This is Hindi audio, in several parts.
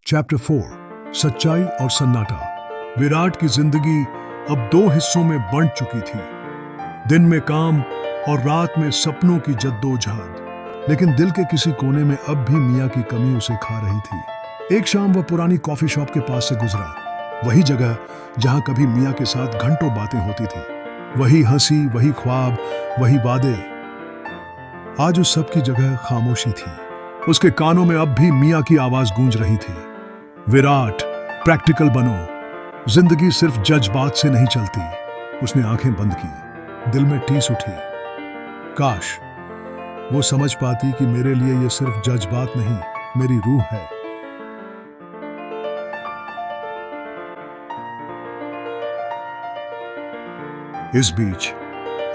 चैप्टर 4 सच्चाई और सन्नाटा। विराट की जिंदगी अब दो हिस्सों में बंट चुकी थी, दिन में काम और रात में सपनों की जद्दोजहद। लेकिन दिल के किसी कोने में अब भी मियाँ की कमी उसे खा रही थी। एक शाम वह पुरानी कॉफी शॉप के पास से गुजरा, वही जगह जहां कभी मियाँ के साथ घंटों बातें होती थी। वही हंसी, वही ख्वाब, वही वादे। आज उस सब की जगह खामोशी थी। उसके कानों में अब भी मियाँ की आवाज गूंज रही थी, विराट, प्रैक्टिकल बनो, जिंदगी सिर्फ जज्बात से नहीं चलती। उसने आंखें बंद की, दिल में टीस उठी, काश वो समझ पाती कि मेरे लिए ये सिर्फ जज्बात नहीं, मेरी रूह है। इस बीच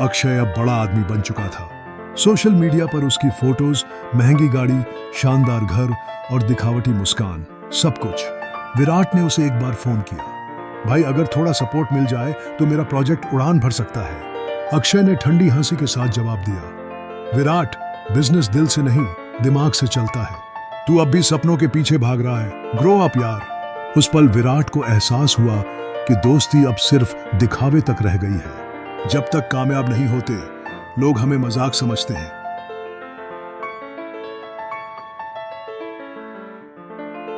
अक्षय अब बड़ा आदमी बन चुका था। सोशल मीडिया पर उसकी फोटोज, महंगी गाड़ी, शानदार घर और दिखावटी मुस्कान, सब कुछ। विराट ने उसे एक बार फोन किया, भाई अगर थोड़ा सपोर्ट मिल जाए तो मेरा प्रोजेक्ट उड़ान भर सकता है। अक्षय ने ठंडी हंसी के साथ जवाब दिया, विराट, बिजनेस दिल से नहीं दिमाग से चलता है। तू अब भी सपनों के पीछे भाग रहा है, ग्रो अप यार। उस पल विराट को एहसास हुआ कि दोस्ती अब सिर्फ दिखावे तक रह गई है। जब तक कामयाब नहीं होते, लोग हमें मजाक समझते हैं।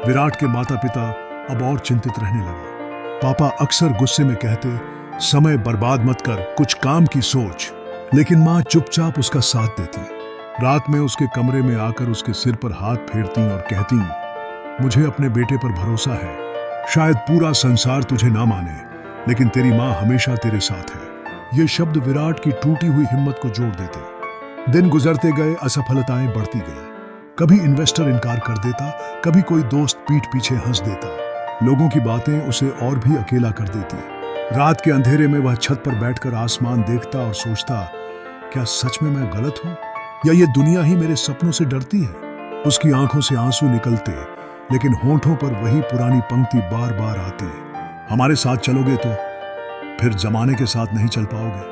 विराट के माता पिता अब और चिंतित रहने लगे। पापा अक्सर गुस्से में कहते, समय बर्बाद मत कर, कुछ काम की सोच। लेकिन माँ चुपचाप उसका साथ देती। रात में उसके कमरे में आकर उसके सिर पर हाथ फेरती और कहती, मुझे अपने बेटे पर भरोसा है। शायद पूरा संसार तुझे ना माने, लेकिन तेरी माँ हमेशा तेरे साथ है। ये शब्द विराट की टूटी हुई हिम्मत को जोड़ देते। दिन गुजरते गए, असफलताएं बढ़ती गई। कभी इन्वेस्टर इनकार कर देता, कभी कोई दोस्त पीठ पीछे हंस देता। लोगों की बातें उसे और भी अकेला कर देती। रात के अंधेरे में वह छत पर बैठकर आसमान देखता और सोचता, क्या सच में मैं गलत हूं, या ये दुनिया ही मेरे सपनों से डरती है। उसकी आंखों से आंसू निकलते, लेकिन होंठों पर वही पुरानी पंक्ति बार बार आती, हमारे साथ चलोगे तो फिर जमाने के साथ नहीं चल पाओगे।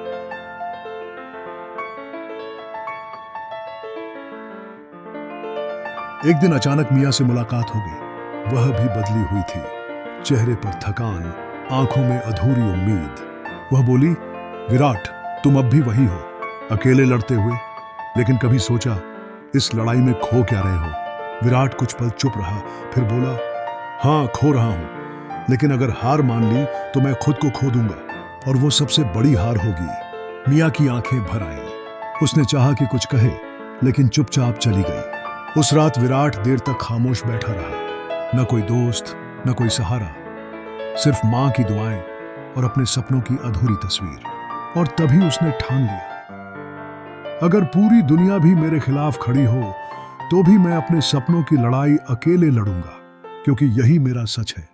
एक दिन अचानक मियाँ से मुलाकात हो गई। वह भी बदली हुई थी, चेहरे पर थकान, आंखों में अधूरी उम्मीद। वह बोली, विराट, तुम अब भी वही हो, अकेले लड़ते हुए। लेकिन कभी सोचा इस लड़ाई में खो क्या रहे हो? विराट कुछ पल चुप रहा, फिर बोला, हाँ खो रहा हूं, लेकिन अगर हार मान ली तो मैं खुद को खो दूंगा, और वो सबसे बड़ी हार होगी। मियाँ की आंखें भर आईं। उसने चाहा कि कुछ कहे, लेकिन चुपचाप चली गई। उस रात विराट देर तक खामोश बैठा रहा। न कोई दोस्त, न कोई सहारा, सिर्फ माँ की दुआएं और अपने सपनों की अधूरी तस्वीर। और तभी उसने ठान लिया, अगर पूरी दुनिया भी मेरे खिलाफ खड़ी हो तो भी मैं अपने सपनों की लड़ाई अकेले लड़ूंगा, क्योंकि यही मेरा सच है।